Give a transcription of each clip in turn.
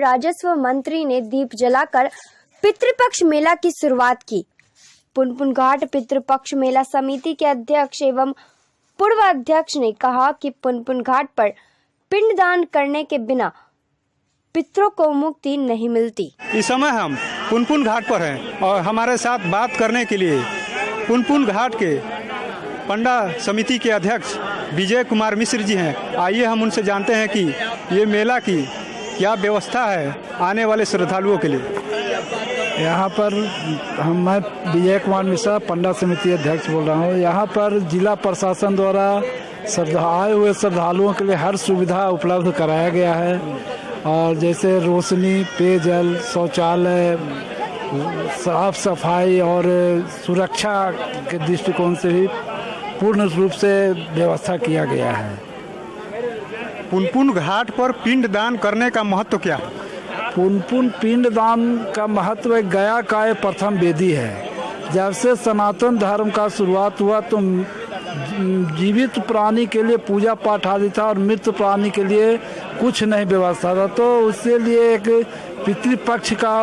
राजस्व मंत्री ने दीप जलाकर पितृपक्ष मेला की शुरुआत की। पुनपुन घाट पितृपक्ष मेला समिति के अध्यक्ष एवं पूर्व अध्यक्ष ने कहा कि पुनपुन घाट पर पिंडदान करने के बिना पितरों को मुक्ति नहीं मिलती। इस समय हम पुनपुन घाट पर हैं और हमारे साथ बात करने के लिए पुनपुन घाट के पंडा समिति के अध्यक्ष विजय कुमार मिश्र जी हैं। आइए हम उनसे जानते हैं कि ये मेला की क्या व्यवस्था है आने वाले श्रद्धालुओं के लिए। यहाँ पर मैं विजय कुमार मिश्रा पंडा समिति अध्यक्ष बोल रहा हूँ। यहाँ पर जिला प्रशासन द्वारा आए हुए श्रद्धालुओं के लिए हर सुविधा उपलब्ध कराया गया है और जैसे रोशनी, पेयजल, शौचालय, साफ सफाई और सुरक्षा के दृष्टिकोण से भी पूर्ण रूप से व्यवस्था किया गया है। पुनपुन घाट पर पिंडदान करने का महत्व क्या है? पुनपुन पिंडदान का महत्व गया का प्रथम वेदी है। जब से सनातन धर्म का शुरुआत हुआ तो जीवित प्राणी के लिए पूजा पाठ आदि था और मृत प्राणी के लिए कुछ नहीं व्यवस्था था, तो उसके लिए एक पितृपक्ष का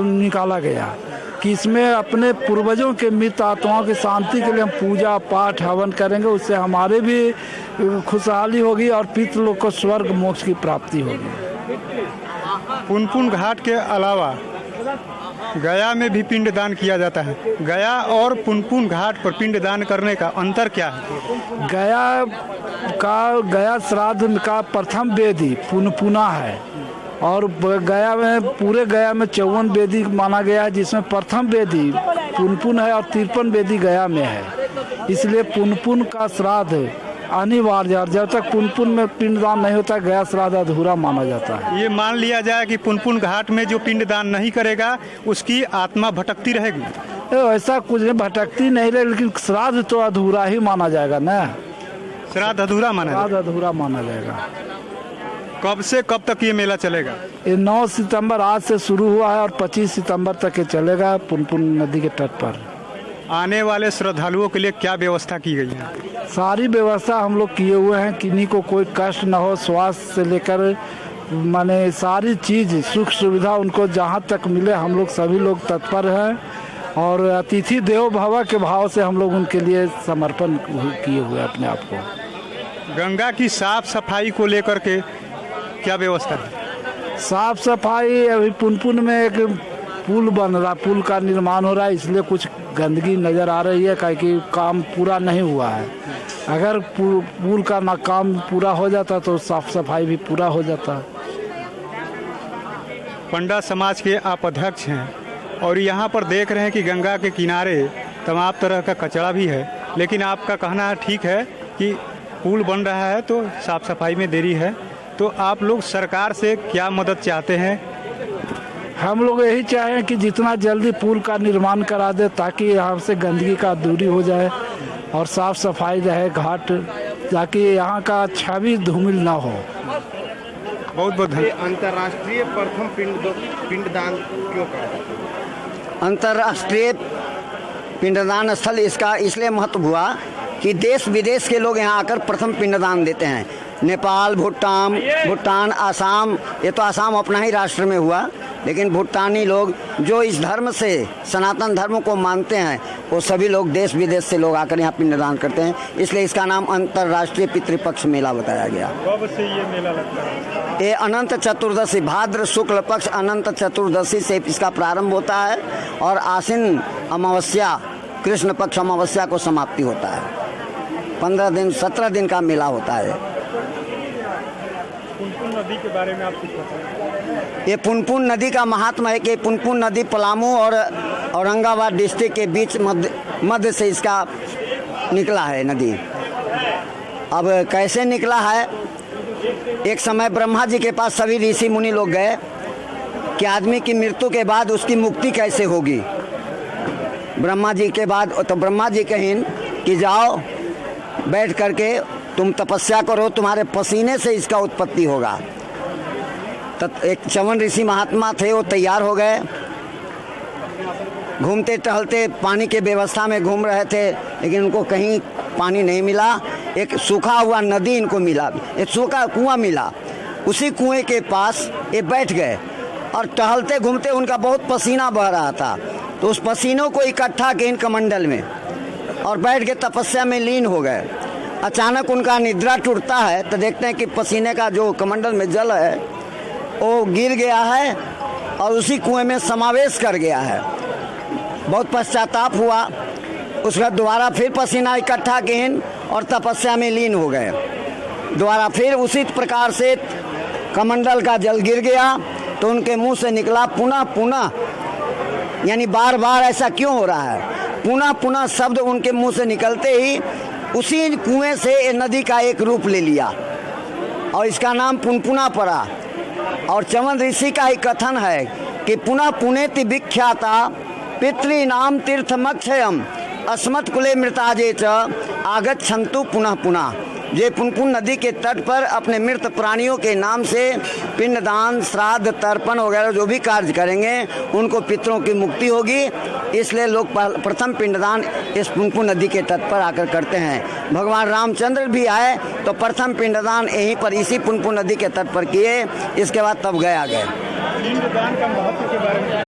निकाला गया कि इसमें अपने पूर्वजों के मृत आत्माओं की शांति के लिए हम पूजा पाठ हवन करेंगे। उससे हमारे भी खुशहाली होगी और पितृ लोग को स्वर्ग मोक्ष की प्राप्ति होगी। पुनपुन घाट के अलावा गया में भी पिंडदान किया जाता है। गया और पुनपुन घाट पर पिंडदान करने का अंतर क्या है? गया श्राद्ध का प्रथम वेदी पुनपुना है और पूरे गया में 54 वेदी माना गया है, जिसमें प्रथम वेदी पुनपुन है और 53 वेदी गया में है। इसलिए पुनपुन का श्राद्ध अनिवार्य है। जब तक पुनपुन में पिंडदान नहीं होता गया श्राद्ध अधूरा माना जाता है। ये मान लिया जाए कि पुनपुन घाट में जो पिंडदान नहीं करेगा उसकी आत्मा भटकती रहेगी। ऐसा कुछ नहीं, भटकती नहीं रहे, लेकिन श्राद्ध तो अधूरा ही माना जाएगा ना। श्राद्ध अधूरा माना जाएगा। कब से कब तक ये मेला चलेगा? ये 9 सितंबर आज से शुरू हुआ है और 25 सितंबर तक ये चलेगा पुनपुन नदी के तट पर। आने वाले श्रद्धालुओं के लिए क्या व्यवस्था की गई है? सारी व्यवस्था हम लोग किए हुए हैं, किन्हीं को कोई कष्ट न हो, स्वास्थ्य से लेकर माने सारी चीज़ सुख सुविधा उनको जहाँ तक मिले हम लोग सभी लोग तत्पर हैं और अतिथि देवो भव के भाव से हम लोग उनके लिए समर्पण किए हुए अपने आप को। गंगा की साफ सफाई को लेकर के क्या व्यवस्था है? साफ सफाई अभी पुनपुन में एक पुल बन रहा, पुल का निर्माण हो रहा है, इसलिए कुछ गंदगी नज़र आ रही है क्योंकि काम पूरा नहीं हुआ है। अगर पुल का ना काम पूरा हो जाता तो साफ सफाई भी पूरा हो जाता। पंडा समाज के आप अध्यक्ष हैं और यहाँ पर देख रहे हैं कि गंगा के किनारे तमाम तरह का कचरा भी है, लेकिन आपका कहना है ठीक है कि पुल बन रहा है तो साफ सफाई में देरी है, तो आप लोग सरकार से क्या मदद चाहते हैं? हम लोग यही चाहें कि जितना जल्दी पुल का निर्माण करा दे ताकि यहाँ से गंदगी का दूरी हो जाए और साफ सफाई रहे घाट, ताकि यहाँ का छवि धूमिल ना हो। बहुत बहुत धन्यवाद। अंतर्राष्ट्रीय प्रथम पिंडदान क्यों कहा? अंतर्राष्ट्रीय पिंडदान स्थल इसका इसलिए महत्व हुआ कि देश विदेश के लोग यहाँ आकर प्रथम पिंडदान देते हैं। नेपाल, भूटान, आसाम, ये तो आसाम अपना ही राष्ट्र में हुआ, लेकिन भूटानी लोग जो इस धर्म से सनातन धर्म को मानते हैं वो सभी लोग देश विदेश से लोग आकर यहाँ पिंडदान करते हैं, इसलिए इसका नाम अंतर्राष्ट्रीय पितृपक्ष मेला बताया गया। कब से ये मेला लगता है? ये अनंत चतुर्दशी, भाद्र शुक्ल पक्ष अनंत चतुर्दशी से इसका प्रारंभ होता है और आश्विन अमावस्या, कृष्ण पक्ष अमावस्या को समाप्ति होता है। 15 दिन 17 दिन का मेला होता है। पुनपुन नदी के बारे में आप कुछ बताएं? ये पुनपुन नदी का महात्मा है कि पुनपुन नदी पलामू और औरंगाबाद डिस्ट्रिक्ट के बीच मध्य से इसका निकला है नदी। अब कैसे निकला है, एक समय ब्रह्मा जी के पास सभी ऋषि मुनि लोग गए कि आदमी की मृत्यु के बाद उसकी मुक्ति कैसे होगी। ब्रह्मा जी के बाद तो ब्रह्मा जी कहें कि जाओ बैठ करके तुम तपस्या करो, तुम्हारे पसीने से इसका उत्पत्ति होगा। तो एक चवन ऋषि महात्मा थे, वो तैयार हो गए, घूमते टहलते पानी के व्यवस्था में घूम रहे थे, लेकिन उनको कहीं पानी नहीं मिला। एक सूखा हुआ नदी इनको मिला, एक सूखा कुआं मिला। उसी कुएं के पास ये बैठ गए और टहलते घूमते उनका बहुत पसीना बह रहा था, तो उस पसीनों को इकट्ठा किए कमंडल में और बैठ के तपस्या में लीन हो गए। अचानक उनका निद्रा टूटता है तो देखते हैं कि पसीने का जो कमंडल में जल है वो गिर गया है और उसी कुएं में समावेश कर गया है। बहुत पश्चाताप हुआ, उसका दोबारा फिर पसीना इकट्ठा किए और तपस्या में लीन हो गए। दोबारा फिर उसी प्रकार से कमंडल का जल गिर गया तो उनके मुंह से निकला पुनः पुनः, यानी बार बार ऐसा क्यों हो रहा है, पुनः पुनः शब्द उनके मुंह से निकलते ही उसी कुएं से नदी का एक रूप ले लिया और इसका नाम पुनपुना पड़ा। और चवन ऋषि का ही कथन है कि पुनः पुनेति विख्याता पितृनाम तीर्थमक्षयम अस्मत् कुले मृताजे च आगच्छन्तु पुनः पुनः। ये पुनपुन नदी के तट पर अपने मृत प्राणियों के नाम से पिंडदान, श्राद्ध, तर्पण वगैरह जो भी कार्य करेंगे उनको पितरों की मुक्ति होगी। इसलिए लोग प्रथम पिंडदान इस पुनपुन नदी के तट पर आकर करते हैं। भगवान रामचंद्र भी आए तो प्रथम पिंडदान यहीं पर इसी पुनपुन नदी के तट पर किए, इसके बाद तब गया गए। पिंडदान का महत्व के बारे में